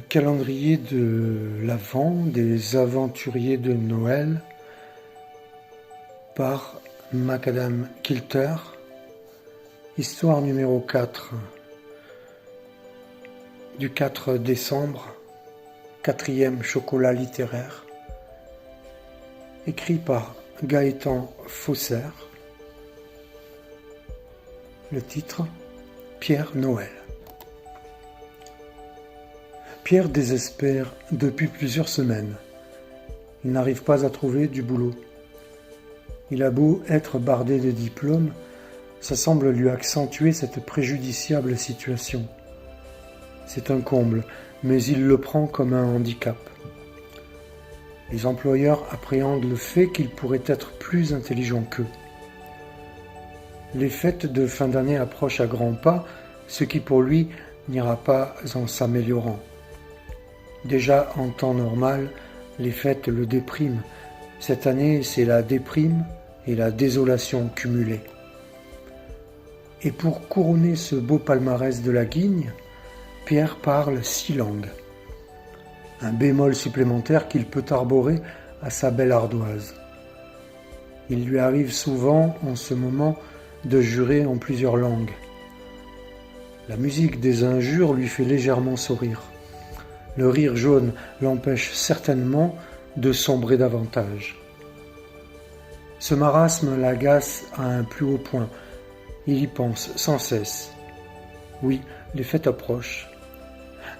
Calendrier de l'Avent des aventuriers de Noël par Macadam Kilter. Histoire numéro 4 du 4 décembre, 4e chocolat littéraire, écrit par Gaëtan Fosser. Le titre, Pierre Noël. Pierre désespère depuis plusieurs semaines. Il n'arrive pas à trouver du boulot. Il a beau être bardé de diplômes, ça semble lui accentuer cette préjudiciable situation. C'est un comble, mais il le prend comme un handicap. Les employeurs appréhendent le fait qu'il pourrait être plus intelligent qu'eux. Les fêtes de fin d'année approchent à grands pas, ce qui pour lui n'ira pas en s'améliorant. Déjà en temps normal, les fêtes le dépriment. Cette année, c'est la déprime et la désolation cumulées. Et pour couronner ce beau palmarès de la guigne, Pierre parle 6 langues. Un bémol supplémentaire qu'il peut arborer à sa belle ardoise. Il lui arrive souvent, en ce moment, de jurer en plusieurs langues. La musique des injures lui fait légèrement sourire. Le rire jaune l'empêche certainement de sombrer davantage. Ce marasme l'agace à un plus haut point. Il y pense sans cesse. Oui, les fêtes approchent.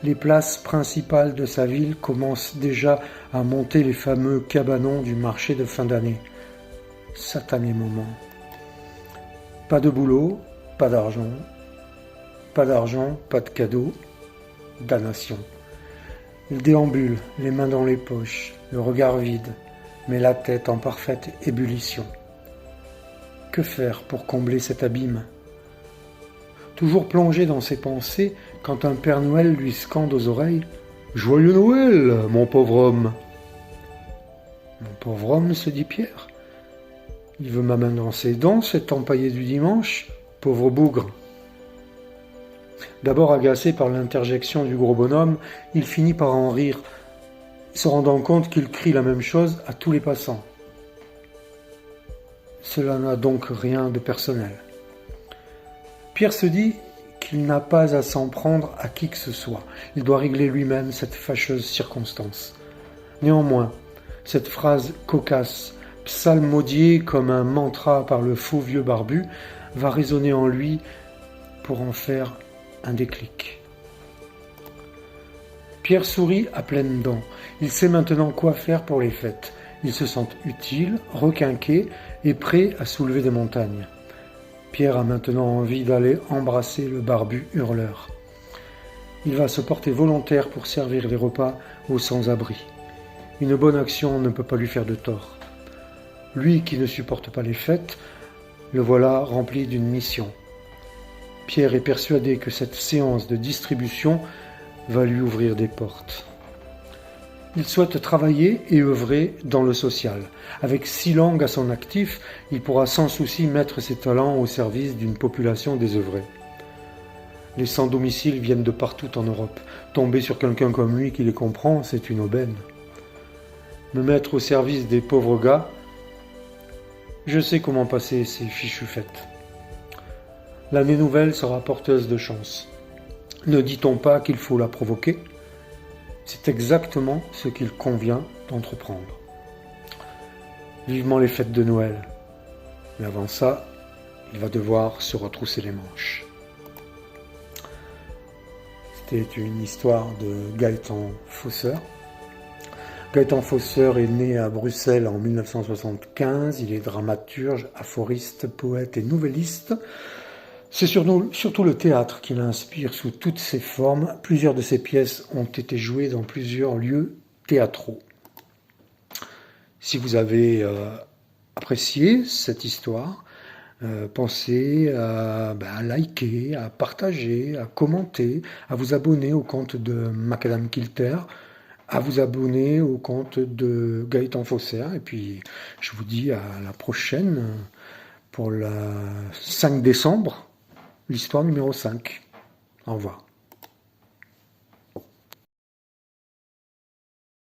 Les places principales de sa ville commencent déjà à monter les fameux cabanons du marché de fin d'année. Satané moment. Pas de boulot, pas d'argent, pas de cadeaux, damnation. Il déambule, les mains dans les poches, le regard vide, mais la tête en parfaite ébullition. Que faire pour combler cet abîme ? Toujours plongé dans ses pensées, quand un Père Noël lui scande aux oreilles « Joyeux Noël, mon pauvre homme !» Mon pauvre homme, se dit Pierre. Il veut ma main dans ses dents, cet empaillé du dimanche, pauvre bougre. D'abord agacé par l'interjection du gros bonhomme, il finit par en rire, se rendant compte qu'il crie la même chose à tous les passants. Cela n'a donc rien de personnel. Pierre se dit qu'il n'a pas à s'en prendre à qui que ce soit. Il doit régler lui-même cette fâcheuse circonstance. Néanmoins, cette phrase cocasse, psalmodiée comme un mantra par le faux vieux barbu, va résonner en lui pour en faire un déclic. Pierre sourit à pleines dents. Il sait maintenant quoi faire pour les fêtes. Il se sent utile, requinqué et prêt à soulever des montagnes. Pierre a maintenant envie d'aller embrasser le barbu hurleur. Il va se porter volontaire pour servir les repas aux sans-abri. Une bonne action ne peut pas lui faire de tort. Lui qui ne supporte pas les fêtes, le voilà rempli d'une mission. Pierre est persuadé que cette séance de distribution va lui ouvrir des portes. Il souhaite travailler et œuvrer dans le social. Avec 6 langues à son actif, il pourra sans souci mettre ses talents au service d'une population désœuvrée. Les sans-domicile viennent de partout en Europe. Tomber sur quelqu'un comme lui qui les comprend, c'est une aubaine. Me mettre au service des pauvres gars, je sais comment passer ces fichues fêtes. L'année nouvelle sera porteuse de chance. Ne dit-on pas qu'il faut la provoquer ? C'est exactement ce qu'il convient d'entreprendre. Vivement les fêtes de Noël. Mais avant ça, il va devoir se retrousser les manches. C'était une histoire de Gaëtan Fosser. Gaëtan Fosser est né à Bruxelles en 1975. Il est dramaturge, aphoriste, poète et nouvelliste. C'est surtout le théâtre qui l'inspire sous toutes ses formes. Plusieurs de ses pièces ont été jouées dans plusieurs lieux théâtraux. Si vous avez apprécié cette histoire, pensez à liker, à partager, à commenter, à vous abonner au compte de Macadam Kilter, à vous abonner au compte de Gaëtan Fosser. Et puis, je vous dis à la prochaine pour le 5 décembre. L'histoire numéro 5. Au revoir.